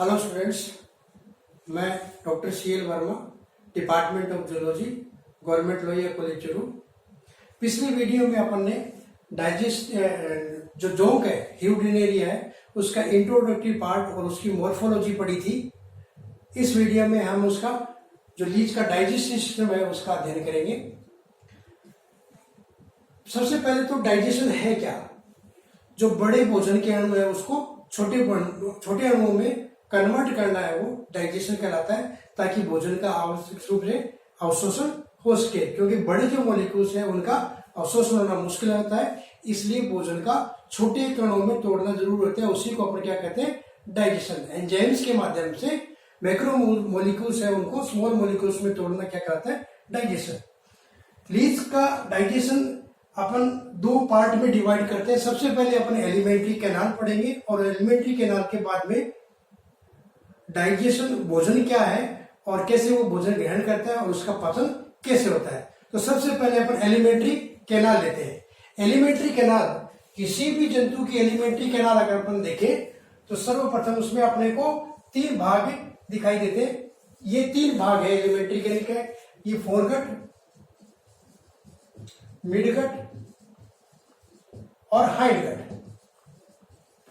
Hello students, मैं doctor CL. Verma, department of zoology, government Lohia college Churu. पिछली video में अपन ने डाइजेस्ट जो जोंक है, ह्यूडिनेरिया है, उसका इंट्रोडक्टरी पार्ट और उसकी मॉर्फोलॉजी पढ़ी थी। इस वीडियो में हम उसका जो लीच का डाइजेस्टिव सिस्टम है उसका अध्ययन करेंगे। सबसे पहले तो डाइजेशन है क्या। जो बड़े भोजन के अणु है उसको छोटे अणुओं में कन्वर्ट करना है, वो डाइजेशन कहलाता है, ताकि भोजन का आवश्यक रूप से अवशोषण हो सके। क्योंकि बड़े जो मॉलिक्यूल्स हैं उनका अवशोषण होना मुश्किल होता है, इसलिए भोजन का छोटे कणों में तोड़ना जरूर होता है। उसी को अपन क्या कहते हैं, डाइजेशन। एंजाइम्स के माध्यम से मैक्रो मॉलिक्यूल्स है उनको स्मॉल मॉलिक्यूल्स में तोड़ना क्या कहलाता है, डाइजेशन। लीच का डाइजेशन अपन दो पार्ट में डिवाइड करते हैं। सबसे पहले अपन एलिमेंट्री कैनाल पढ़ेंगे और एलिमेंट्री कैनाल के बाद में डाइजेशन, भोजन क्या है और कैसे वो भोजन ग्रहण करता है और उसका पाचन कैसे होता है। तो सबसे पहले अपन एलिमेंट्री कैनाल लेते हैं। एलिमेंट्री कैनाल, किसी भी जंतु की एलिमेंट्री कैनाल अगर अपन देखें तो सर्वप्रथम उसमें अपने को तीन भाग दिखाई देते हैं। ये तीन भाग है एलिमेंट्री कैनाल के, ये फोरगट, मिडगट और हाइंडगट।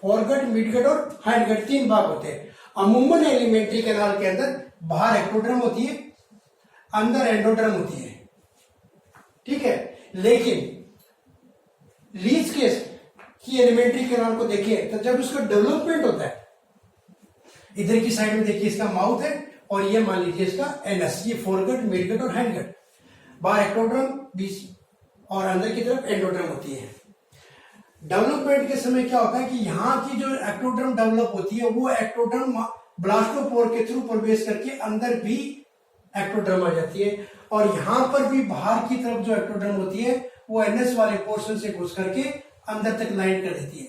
फोरगट, मिडगट और हाइंडगट तीन भाग होते हैं। अमूमन एलिमेंट्री कैनाल के अंदर बाहर एक्टोडर्म होती है, अंदर एंडोडर्म होती है, ठीक है। लेकिन लीच केस की एलिमेंट्री कैनाल को देखिए तो जब उसका डेवलपमेंट होता है, इधर की साइड में देखिए इसका माउथ है और ये मान लीजिए इसका एनस, ये फोरगट, मिडगट और हाइंडगट। बाहर एक्टोडर्म, बीच और अंदर की तरफ एंडोडर्म होती है। डेवलपमेंट के समय क्या होता है कि यहाँ की जो एक्टोडर्म डेवलप होती है वो एक्टोडर्म ब्लास्टोपोर के थ्रू प्रवेश करके अंदर भी एक्टोडर्म आ जाती है, और यहाँ पर भी बाहर की तरफ जो एक्टोडर्म होती है वो एनएस वाले पोर्शन से घुस करके अंदर तक लाइन कर देती है।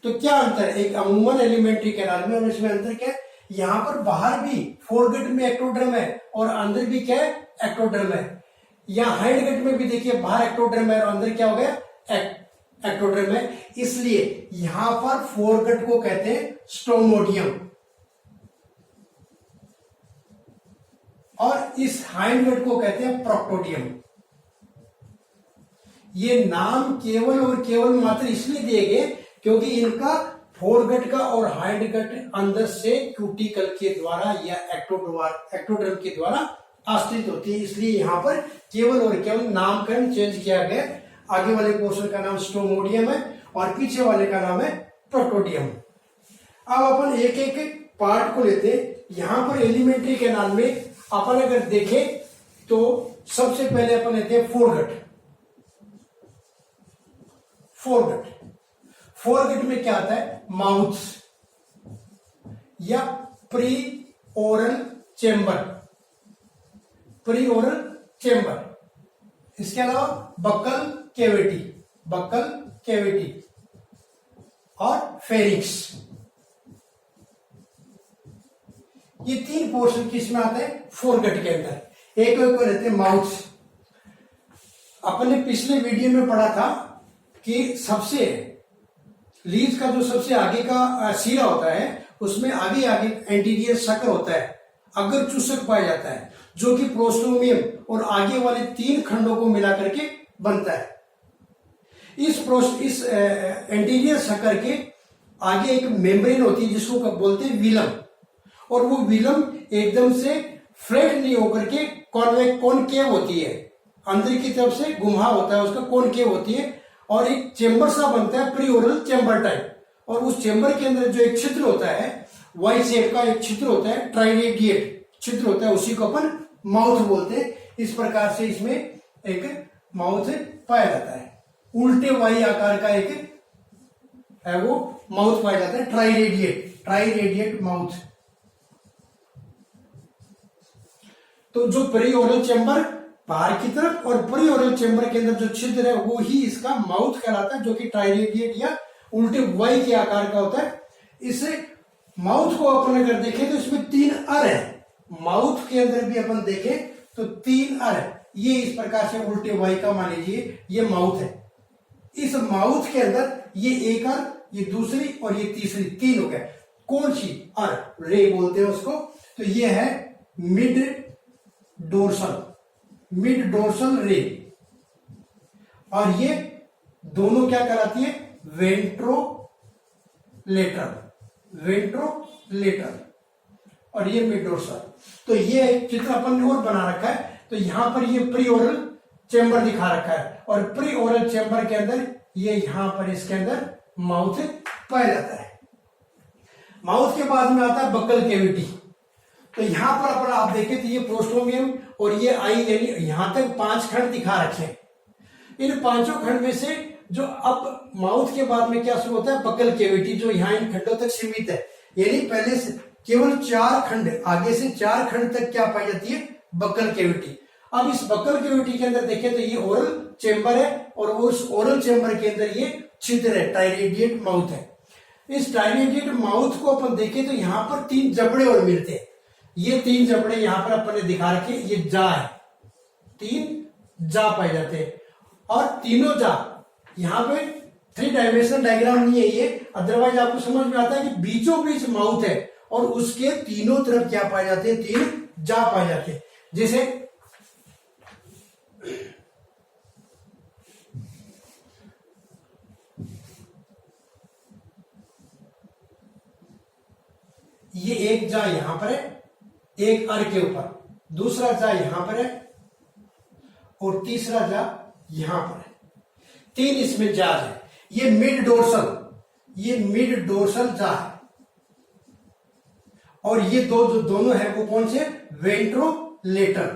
तो क्या अंतर है एक अमूमन एलिमेंट्री कैनाल में और इसमें अंतर क्या है, यहाँ पर बाहर भी फोरगट में एक्टोडर्म है और अंदर भी क्या है, एक्टोडर्म है। यहाँ हाइंडगट में भी देखिए बाहर एक्टोडर्म है और अंदर क्या हो गया, एक्टोडर्म है। इसलिए यहां पर फोरगट को कहते हैं स्टोमोडियम और इस हाइंडगट को कहते हैं प्रोक्टोडियम। ये नाम केवल और केवल मात्र इसलिए दिए गए क्योंकि इनका फोरगट का और हाइंडगट अंदर से क्यूटिकल के द्वारा या एक्टोडर्म के द्वारा आश्रित होती है, इसलिए यहां पर केवल और केवल नामकरण चेंज किया गया। आगे वाले पोर्शन का नाम स्टोमोडियम है और पीछे वाले का नाम है प्रोक्टोडियम। अब अपन एक एक पार्ट को लेते हैं। यहां पर एलिमेंट्री कैनाल में अपन अगर देखें तो सबसे पहले अपन लेते हैं फोरगट। फोरगट में क्या आता है, माउथ या प्री ओरल चेंबर, इसके अलावा बक्कल कैविटी और फेरिक्स। ये तीन पोर्शन किसमें आते हैं, फोरगट के अंदर। एक को लेते हैं माउथ। अपन ने पिछले वीडियो में पढ़ा था कि सबसे लीच का जो सबसे आगे का सिरा होता है उसमें आगे एंटीरियर शकर होता है, अगर चूसक पाया जाता है, जो कि प्रोस्टोमियम और आगे वाले तीन खंडों को मिला करके बनता है। इस एंटीरियर शकर के आगे एक मेम्ब्रेन होती है जिसको बोलते हैं विलम, और वो विलम एकदम से फ्लैट नहीं होकर के कॉनकेव होती है, अंदर की तरफ से घुमाव होता है उसका, कॉनकेव होती है, और एक चेंबर सा बनता है, प्रीओरल चेंबर टाइप। और उस चेंबर के अंदर जो एक छिद्र होता है, वाई शेप का एक छिद्र होता है, ट्राइरेडिएट छिद्र होता है, उसी को अपन माउथ बोलते हैं। इस प्रकार से इसमें एक माउथ पाया जाता है, उल्टे वाई आकार का एक है वो माउथ पाया जाता है, ट्राइरेडिएट माउथ। तो जो प्रीओरल चेंबर बाहर की तरफ और प्रीओरल चेंबर के अंदर जो छिद्र है वो ही इसका माउथ कहलाता है, जो कि ट्राइरेडिएट या उल्टे वाई के आकार का होता है। इसे माउथ को अपन अगर देखें तो इसमें तीन अर है। माउथ के अंदर भी अपन देखें तो तीन अर है, ये इस प्रकार से उल्टे वाई का मान लीजिए ये माउथ है। इस माउथ के अंदर ये एक अर, ये दूसरी और ये तीसरी, तीन हो गए। कौन सी अर रे बोलते हैं उसको। तो ये है मिड डोर्सल रे, और ये दोनों क्या कराती है, वेंट्रोलेटरल और ये मिड डोर्सल। तो ये चित्र अपन ने और बना रखा है। तो यहां पर ये प्री ओरल चेंबर दिखा रखा है, और प्री ओरल चेंबर के अंदर ये यहां पर इसके अंदर माउथ पाया जाता है। माउथ के बाद में आता है बक्कल कैविटी। तो यहां पर अपन आप देखें तो ये प्रोस्टोमियम और ये आई, यानी यहां तक 5 खंड दिखा रखे हैं। इन 5 खंड में से जो अब माउथ के बाद में क्या शुरू होता है, बक्कल कैविटी, जो यहाँ इन खंडों तक सीमित है। यानी पहले से केवल 4 खंड, आगे से 4 खंड तक क्या पाई जाती है, बक्कल कैविटी। अब इस बक्कल कैविटी के अंदर देखें तो ये ओरल चेंबर है, और उस ओरल चेंबर के अंदर ये छिद्र है, ट्राइरेडिएट माउथ है। इस ट्राइरेडिएट माउथ को अपन देखें तो यहाँ पर 3 जबड़े और मिलते हैं। ये 3 जबड़े यहाँ पर अपन ने दिखा रखे, ये जा है, 3 जा पाए जाते हैं, और तीनों जा यहाँ पे 3 डायमेंशनल डायग्राम नहीं है ये, अदरवाइज आपको समझ में आता है कि बीचों बीच माउथ है और उसके तीनों तरफ क्या पाए जाते हैं, 3 जा पाए जाते हैं। जैसे ये एक जा यहां पर है, एक अर के ऊपर, दूसरा जा यहां पर है, और तीसरा जा यहां पर है। 3 इसमें जाज है। ये मिड डोर्सल जा है, और ये जो दोनों है वो कौन से, वेंट्रोलेटरल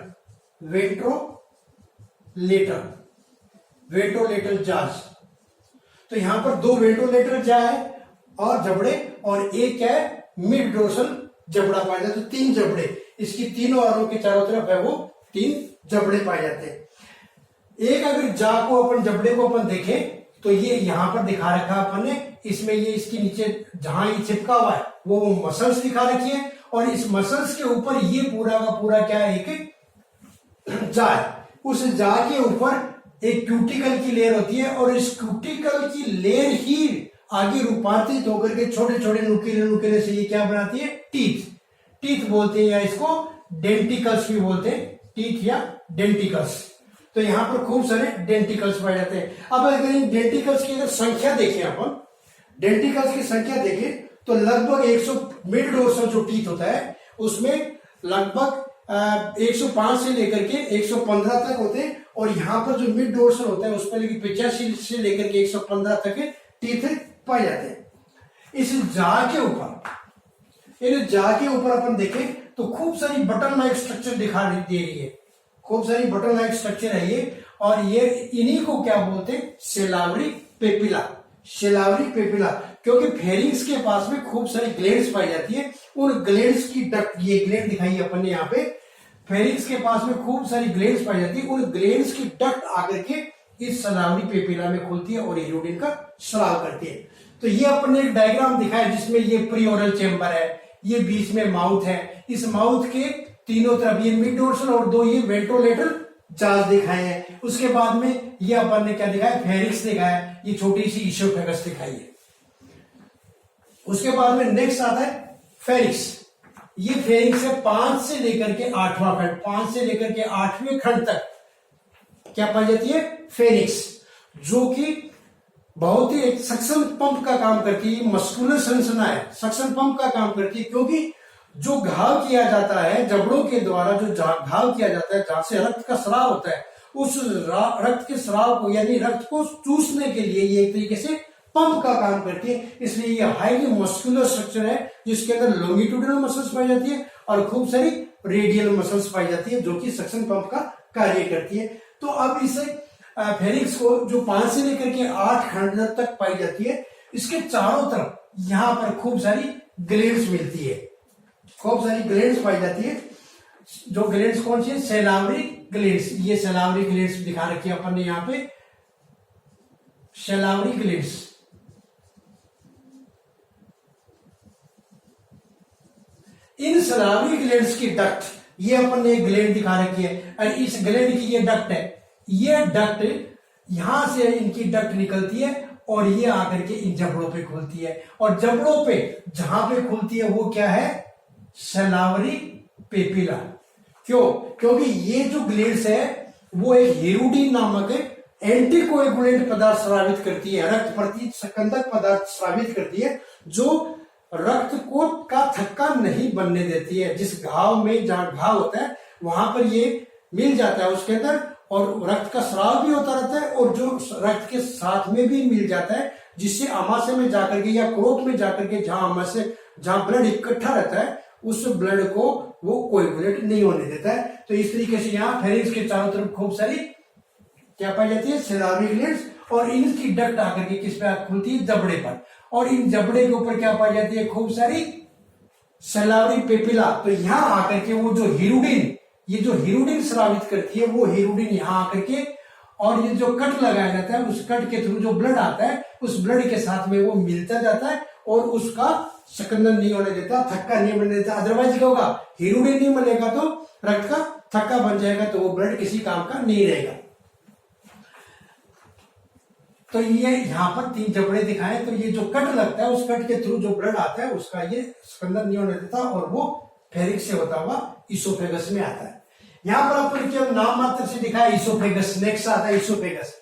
जाज। तो यहां पर 2 वेंट्रोलेटरल जा है और जबड़े, और एक है मिड डोर्सल जबड़ा पाया जाता है। तो 3 जबड़े, इसकी तीनों अरों के चारों तरफ है वो 3 जबड़े पाए जाते हैं। एक अगर जा को अपन, जबड़े को अपन देखें तो ये यहां पर दिखा रखा अपन ने, इसमें ये इसके नीचे जहां ये चिपका हुआ है वो मसल्स दिखा रखी है, और इस मसल्स के ऊपर ये पूरा का पूरा क्या है, एक जा है। उस जा के ऊपर एक क्यूटिकल की लेयर होती है, और इस क्यूटिकल की लेयर ही आगे रूपांतरित होकर के छोटे छोटे नुकीले से ये क्या बनाती है, टीथ बोलते हैं, या इसको डेंटिकल्स भी बोलते हैं, टीथ या डेंटिकल्स। तो यहां पर खूब सारे डेंटिकल्स पाए जाते हैं। अब अगर इन डेंटिकल्स की अगर संख्या देखें अपन, डेंटिकल्स की संख्या देखें तो लगभग 100, मिड डोर्सल जो टीथ होता है उसमें लगभग 105 से लेकर के 115 तक होते हैं, और यहां पर जो मिड डोर्सल होता है उस पर 85 से लेकर के 115 तक टीथ पाए जाते हैं। इस जा के ऊपर, इन जा के ऊपर अपन देखें तो खूब सारी बटन लाइक स्ट्रक्चर दिखा दे रही है, खूब सारी बटन लाइक स्ट्रक्चर है ये, और ये इन्हीं को क्या बोलते हैं, सेलावरी पेपिला, क्योंकि फेरिंग्स के पास में खूब सारी ग्लैंड्स पाई जाती है। उन ग्लैंड्स की डक्ट, ये ग्लैंड दिखाई अपन ने यहाँ पे, फेरिंग्स के पास में खूब सारी ग्लैंड्स पाई जाती है। उन ग्लैंड्स की डक्ट आकर के इस सलावरी पेपिला में खुलती है और यूरिन का स्राव करती है। तो ये अपन ने एक डायग्राम दिखाया जिसमें ये प्री ओरल चेंबर है, ये बीच में माउथ है, इस माउथ के तीनों तरफ ये मिड डोर्सल और 2 ये वेंट्रोलेटरल जाज दिखाए हैं। उसके बाद में ये अपन ने क्या दिखाया, फेरिक्स दिखाया, ये छोटी सी ईसोफेगस दिखाई है। उसके बाद में नेक्स्ट आता है फेरिक्स। ये फेरिक्स है 5 से लेकर के 8वां खंड, 5 से लेकर के 8वें खंड तक क्या पाई जाती है, फेरिक्स, जो कि बहुत ही एक सक्शन पंप का काम करती है, मस्कुलर संरचना है, सक्शन पंप का काम करती है। क्योंकि जो घाव किया जाता है जबड़ों के द्वारा, जो घाव किया जाता है जहां से रक्त का स्राव होता है, उस रक्त के स्राव को यानी रक्त को चूसने के लिए ये एक तरीके से पंप का काम करती है। इसलिए ये हाईली मस्कुलर स्ट्रक्चर है जिसके अंदर लॉन्गिट्यूडिनल मसल्स पाई जाती है और खूब सारी रेडियल मसल्स पाई जाती है जो कि सक्शन पंप का कार्य करती है। तो अब इसे फेरिक्स को जो 5 से लेकर के 8 खंड तक पाई जाती है, इसके चारों तरफ यहां पर खूब सारी ग्लैंड्स मिलती है, खूब सारी ग्लैंड्स पाई जाती है। जो ग्लैंड्स कौन सी है, सेलावरी ग्लैंड्स। ये सेलावरी ग्लैंड्स दिखा रखी है अपन ने यहां पे, सेलावरी ग्लैंड्स। इन सेलावरी ग्लैंड्स की डक्ट, ये अपन ने एक ग्लैंड दिखा रखी है, और इस ग्लैंड की ये डक्ट है, ये डक्ट यहां से इनकी डक्ट निकलती है और ये आकर के इन जबड़ों पे खुलती है, और जबड़ों पे जहां पे खुलती है वो क्या है, सलावरी पेपिला। क्यों? क्योंकि ये जो ग्लैंड्स है वो एक हिरुडिन नामक एंटीकोएगुलेंट पदार्थ स्रावित करती है, रक्त प्रतिस्कंदक पदार्थ स्रावित करती है, जो रक्त को का थक्का नहीं बनने देती है। जिस घाव में जहां घाव होता है वहां पर ये मिल जाता है उसके अंदर, और रक्त का स्राव भी होता रहता है, और जो रक्त के साथ में भी मिल जाता है, जिससे आमाशय में जाकर के या क्रोक में जाकर के जहां आमाशय जहां ब्लड इकट्ठा रहता है उस ब्लड को वो कोएगुलेट नहीं होने देता है। तो इस तरीके से यहाँ फेरिंक्स के चारों तरफ खूब सारी क्या पाई जाती है, सिलावरी ग्लैंड्स, और इनकी डक्ट आकर के किस पे खुलती है, जबड़े पर, और इन जबड़े के ऊपर क्या पाई जाती है, खूब सारी सलावरी पेपिला। तो यहां आकर के वो जो हिरुडिन, ये जो हिरुडिन स्रावित करती है वो हिरुडिन यहां आकर के, और ये जो कट लगाया जाता है उस कट के थ्रू जो ब्लड आता है उस ब्लड के साथ में वो मिलता जाता है, और उसका सकंदन नहीं होने देता, थक्का नहीं बनने देता। अदरवाइज क्या होगा, हिरुडिन नहीं मिलेगा तो रक्त का थक्का बन जाएगा, तो वो ब्लड किसी काम का नहीं रहेगा। तो ये यहाँ पर 3 जबड़े दिखाए, तो ये जो कट लगता है उस कट के थ्रू जो ब्लड आता है उसका ये स्कंदन नहीं होने देता, और वो फेरिक्स से होता हुआ इसोफेगस में आता है। यहाँ पर आपको केवल नाम मात्र से दिखा है इसोफेगस, नेक्स्ट आता है इसोफेगस।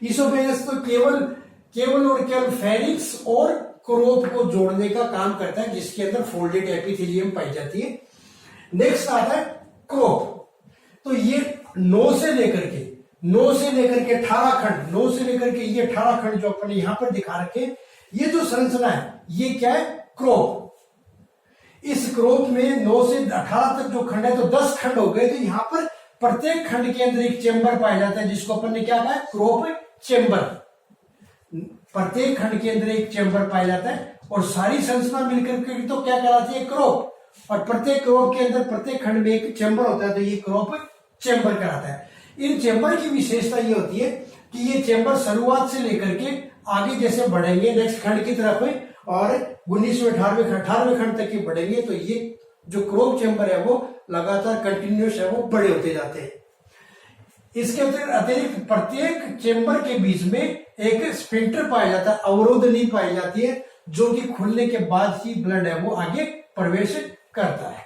इसोफेगस तो केवल और केवल फेरिक्स और क्रोप को जोड़ने का काम करता है, जिसके अंदर फोल्डेड एपिथेलियम पाई जाती है। नेक्स्ट आता है क्रोप। तो ये 9 से लेकर के 18 खंड, 9 से लेकर के ये 18 खंड जो अपने यहां पर दिखा रखे, ये जो संरचना है ये क्या है, क्रोप। इस क्रोप में 9 से 18 तक जो खंड है तो 10 खंड हो गए। तो यहां पर प्रत्येक खंड के अंदर एक चेंबर पाया जाता है, जिसको अपन ने क्या कहा है, क्रोप चेंबर। प्रत्येक खंड के अंदर एक चेंबर पाया जाता है, और सारी संरचना मिलकर के तो क्या कहलाती है, क्रोप। और प्रत्येक क्रोप के अंदर प्रत्येक खंड में एक चेंबर होता है, तो ये क्रोप चेंबर कहलाता है। इन चेंबर की विशेषता ये होती है कि ये चेंबर शुरुआत से लेकर के आगे जैसे बढ़ेंगे नेक्स्ट खंड की तरफ में, और 19वें 18वें खंड तक की बढ़ेंगे, तो ये जो क्रोप चेंबर है वो लगातार कंटिन्यूस है, वो बड़े होते जाते हैं। इसके अतिरिक्त प्रत्येक चेंबर के बीच में एक स्फिंक्टर पाया जाता है, अवरोधनी पाई जाती है, जो कि खुलने के बाद ही ब्लड है वो आगे प्रवेश करता है।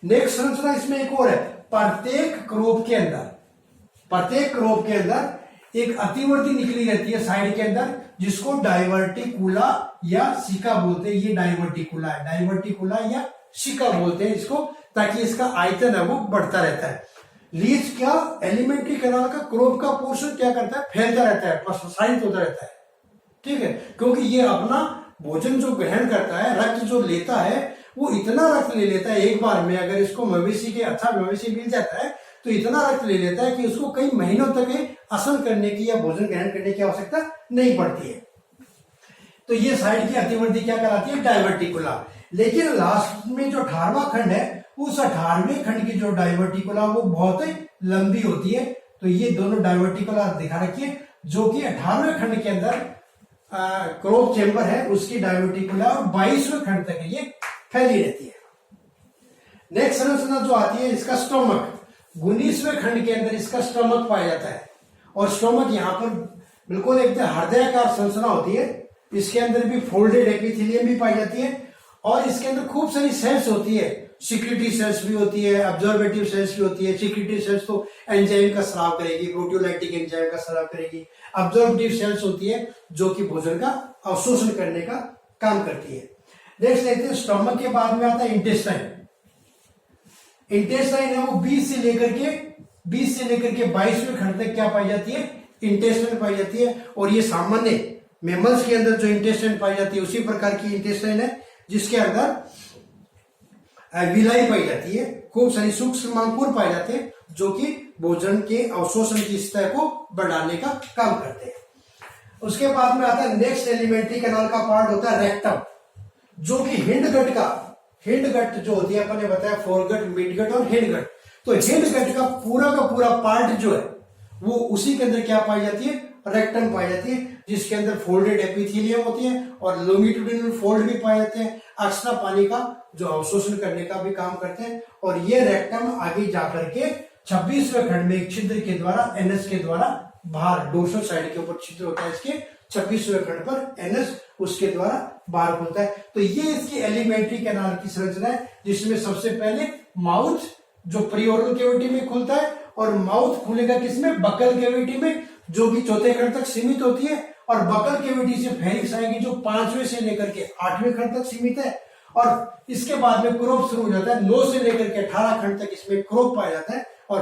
नेक्स्ट संरचना इसमें एक और है, प्रत्येक क्रोप के अंदर एक अतिवर्ती निकली रहती है साइड के अंदर, जिसको डाइवर्टिकुला या सिका बोलते हैं। ये डाइवर्टिकुला या सिका बोलते हैं इसको, ताकि इसका आयतन है वो बढ़ता रहता है। लीच क्या, एलिमेंट्री कैनाल का क्रोप का पोर्शन क्या करता है, फैलता रहता है, प्रसारित होता रहता है, ठीक है। क्योंकि ये अपना भोजन जो ग्रहण करता है, रक्त जो लेता है, वो इतना रक्त ले लेता है एक बार में। अगर इसको मवेशी मिल जाता है तो इतना रक्त ले लेता है कि उसको कई महीनों तक आसन करने की या भोजन ग्रहण करने की आवश्यकता नहीं पड़ती है। तो ये साइड की अतिवर्ती क्या कहलाती है, डाइवर्टिकुला। लेकिन लास्ट में जो 18वां खंड है, उस 18वें खंड की जो डाइवर्टिकुला वो बहुत लंबी होती है। तो ये दोनों डाइवर्टिकुला दिखा रखिए, जो कि 18वें खंड के अंदर क्रोप चेंबर है, उसकी डाइवर्टिकुला और 22वें खंड तक ये फैली रहती है। नेक्स्ट संरचना जो आती है इसका स्टोमक, 19वें खंड के अंदर इसका स्टोमक पाया जाता है, और स्टोमक यहाँ पर बिल्कुल एक हृदयाकार संरचना होती है। इसके अंदर भी फोल्डेड एपिथेलियम भी पाई जाती है, और इसके अंदर खूब सारी सेल्स होती है, सिक्रेटरी सेल्स भी होती है, ऑब्जर्वेटिव सेल्स भी होती है। सिक्रेटरी सेल्स तो एंजाइम का स्राव करेगी, प्रोटियोलाइटिक एंजाइम का स्राव करेगी। ऑब्जर्वेटिव सेल्स होती है जो कि भोजन का अवशोषण करने का काम करती है। नेक्स्ट देखते हैं, स्टोमक के बाद में आता है इंटेस्टाइन। इंटेस्टाइन है वो 20 से लेकर के 22वें खंड तक क्या पाई जाती है, इंटेस्टाइन पाई जाती है। और ये सामान्य मेमल्स के अंदर जो इंटेस्टाइन पाई जाती है उसी प्रकार की इंटेस्टाइन है, जिसके अंदर विलाई पाई जाती है, खूब सारी सूक्ष्म अंकुर पाए जाते हैं, जो कि भोजन के अवशोषण की सतह को बढ़ाने का काम करते हैं। उसके बाद में आता है नेक्स्ट एलिमेंट्री कैनाल का पार्ट होता है रेक्टम, जो कि हिंडगट जो होती है, अपन ने बताया फोरगट, मिडगट और हिंडगट। तो हिंडगट का पूरा पार्ट जो है वो उसी के अंदर क्या पाई जाती है, रेक्टम पाई जाती है, जिसके अंदर फोल्डेड एपिथेलियम होती है और लोंगिट्यूडिनल फोल्ड भी पाए जाते हैं, एक्स्ट्रा पानी का जो अवशोषण करने का भी काम करते हैं। और ये रेक्टम आगे जाकर के 26वें खंड में एक छिद्र के द्वारा, एनएस के द्वारा बाहर डोर्सल साइड के ऊपर छिद्र होता है इसके, 26वें खंड पर एनएस उसके द्वारा बाहर खुलता है। तो ये इसकी एलिमेंट्री कैनाल की संरचना है, जिसमें सबसे पहले माउथ जो प्रीओरल कैविटी में खुलता है, और माउथ खुलेगा किसमें, बकल कैविटी में, जो कि चौथे खंड तक सीमित होती है, और बकल कैविटी से फेरिक्स आएगी जो 5वें से लेकर के 8वें खंड तक सीमित है, और इसके बाद में क्रोप शुरू हो जाता है। 9 से लेकर के 18 खंड तक इसमें क्रोप पाया जाता है, और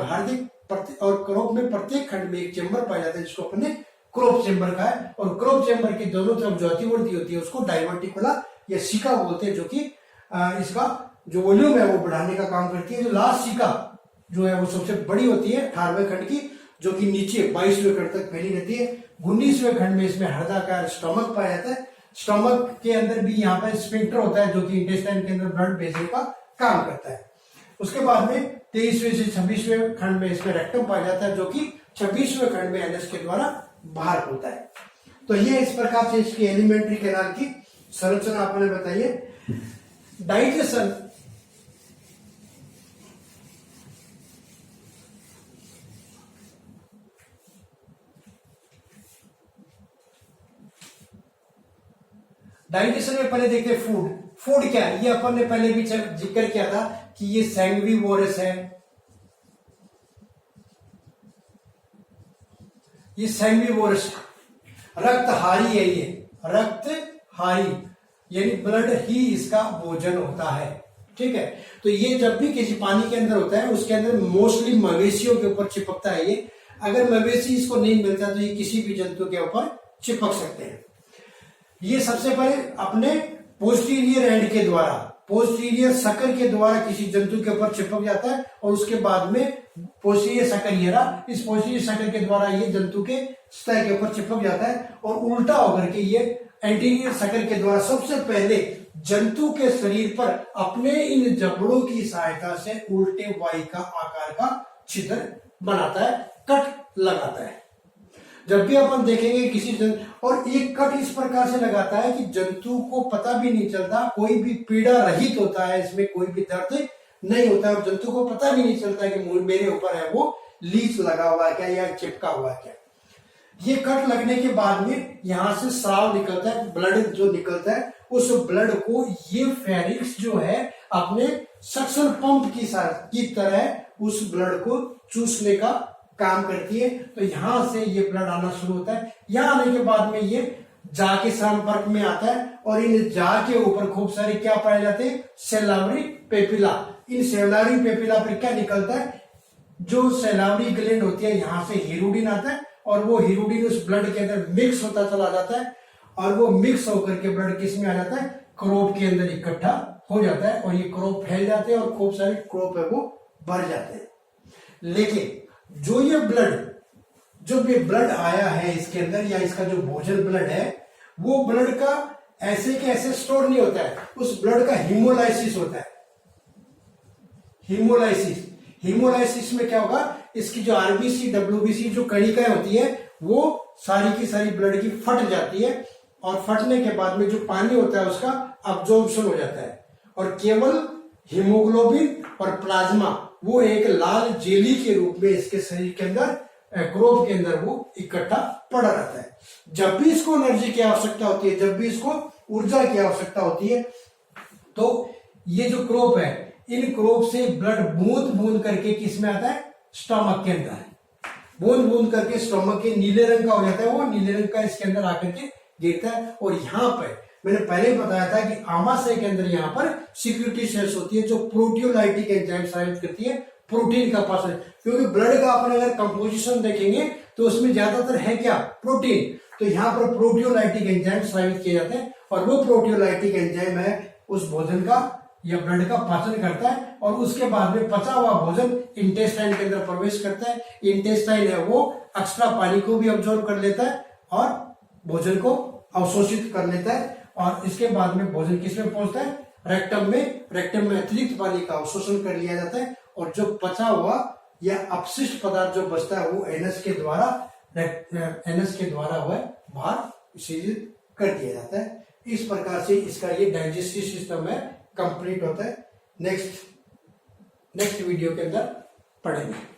और क्रोप में प्रत्येक खंड में एक चेंबर पाया जाता है जिसको अपने क्रोप चेंबर का है, और क्रोप चेंबर के दोनों तरफ जो अतिवर्ती होती है उसको डाइवर्टिकुला या सिका बोलते हैं, जो कि इसका जो वॉल्यूम है वो बढ़ाने का काम करती है। जो लास्ट सिका जो है वो सबसे बड़ी होती है 18वें खंड की, जो कि नीचे 22वें खंड तक फैली रहती है। 19वें खंड में इसमें हृदयाकार स्टमक पाया जाता है। स्टमक के अंदर भी यहाँ पर स्फिंक्टर होता है, जो कि इंटेस्टाइन के अंदर ब्लड भेजने का काम करता है। उसके बाद में 23वें से 26वें खंड में इसमें रेक्टम पाया जाता है, जो कि 26वें खंड में एनएस के द्वारा बाहर होता है। तो ये इस प्रकार से इसकी एलिमेंट्री कैनाल की संरचना आपने बताइए। डाइजेशन में पहले देखते हैं फूड। फूड क्या है, ये अपन ने पहले भी जिक्र किया था कि ये सैंग्विवोरस है, ये सैंग्विवोरस रक्तहारी है, ये रक्तहारी यानी ब्लड ही इसका भोजन होता है। ठीक है, तो ये जब भी किसी पानी के अंदर होता है उसके अंदर मोस्टली मवेशियों के ऊपर चिपकता है। ये अगर मवेशी इसको नहीं मिलता तो ये किसी भी जंतु के ऊपर चिपक सकते हैं। ये सबसे पहले अपने पोस्टीरियर एंड के द्वारा, पोस्टीरियर शकर के द्वारा किसी जंतु के ऊपर चिपक जाता है, और उसके बाद में पोस्टीरियर शकर, ये रहा, इस पोस्टीरियर शकर के द्वारा ये जंतु के सतह के ऊपर चिपक जाता है, और उल्टा होकर के ये एंटीरियर शकर के द्वारा सबसे पहले जंतु के शरीर पर अपने इन जबड़ों की सहायता से उल्टे वाई का आकार का छिद्र बनाता है, कट लगाता है। जब भी अपन देखेंगे किसी जंतु, और एक कट इस प्रकार से लगाता है कि जंतु को पता भी नहीं चलता, कोई भी पीड़ा रहित होता है, इसमें कोई भी दर्द नहीं होता है, और जंतु को पता भी नहीं चलता कि मेरे ऊपर है वो लीच लगा हुआ है क्या या चिपका हुआ है क्या। ये कट लगने के बाद में यहां से स्राव निकलता है, ब्लड जो निकलता है, उस ब्लड को ये फेरिक्स जो है अपने सक्शन पंप की तरह उस ब्लड को चूसने का काम करती है। तो यहां से ये ब्लड आना शुरू होता है। यहां आने के बाद में ये जा के संपर्क में आता है, और इन जा के ऊपर खूब सारे क्या पाए जाते हैं, सेलावरी पेपिला। इन सेलावरी पेपिला पर क्या निकलता है, जो सेलावरी ग्लैंड होती है, यहां से हीरोडिन आता है, और वो हीरोडिन उस ब्लड के अंदर मिक्स होता चला जाता है, और वो मिक्स होकर के ब्लड किस में आ जाता है, क्रोप के अंदर इकट्ठा हो जाता है, और ये क्रोप फैल जाते हैं, और खूब सारे क्रोप है वो भर जाते हैं। लेकिन जो ये ब्लड आया है इसके अंदर, या इसका जो भोजन ब्लड है, वो ब्लड का ऐसे के ऐसे स्टोर नहीं होता है, उस ब्लड का हीमोलाइसिस होता है। हीमोलाइसिस में क्या होगा, इसकी जो आरबीसी डब्ल्यूबीसी जो कणिकाएं होती है वो सारी की सारी ब्लड की फट जाती है, और फटने के बाद में जो पानी होता है उसका अब्जॉर्प्शन हो जाता है, और केवल हीमोग्लोबिन और प्लाज्मा वो एक लाल जेली के रूप में इसके शरीर के अंदर, क्रोप के अंदर वो इकट्ठा पड़ा रहता है। जब भी इसको एनर्जी की आवश्यकता होती है, जब भी इसको ऊर्जा की आवश्यकता होती है, तो ये जो क्रोप है, इन क्रोप से ब्लड बूंद बूंद करके किस में आता है, स्टमक के अंदर। बूंद बूंद करके स्टमक के नीले रंग का हो जाता है, वो नीले रंग का इसके अंदर आकर के गिरता है। और यहाँ पर मैंने पहले बताया था कि आमाशय के अंदर यहाँ पर सिक्यूरिटी सेल्स होती है, जो प्रोटियोलाइटिक एंजाइम स्रावित करती है प्रोटीन का पाचन। क्योंकि ब्लड का अपन अगर कंपोजिशन देखेंगे तो उसमें ज्यादातर है क्या, प्रोटीन। तो यहाँ पर प्रोटियोलाइटिक एंजाइम स्रावित किए जाते हैं, और वो प्रोटियोलाइटिक एंजाइम है उस भोजन का या ब्लड का पाचन करता है, और उसके बाद में पचा हुआ भोजन इंटेस्टाइन के अंदर प्रवेश करता है। इंटेस्टाइन है वो एक्स्ट्रा पानी को भी अब्जॉर्ब कर लेता है और भोजन को अवशोषित कर लेता है, और इसके बाद में भोजन किस में पहुंचता है, रेक्टम में। रेक्टम में अतिरिक्त पानी का अवशोषण कर लिया जाता है, और जो पचा हुआ या अपशिष्ट पदार्थ जो बचता है वो एनएस के द्वारा वह बाहर विसर्जित कर दिया जाता है। इस प्रकार से इसका ये डाइजेस्टिव सिस्टम है कंप्लीट होता है। नेक्स्ट वीडियो के अंदर पढ़ेंगे।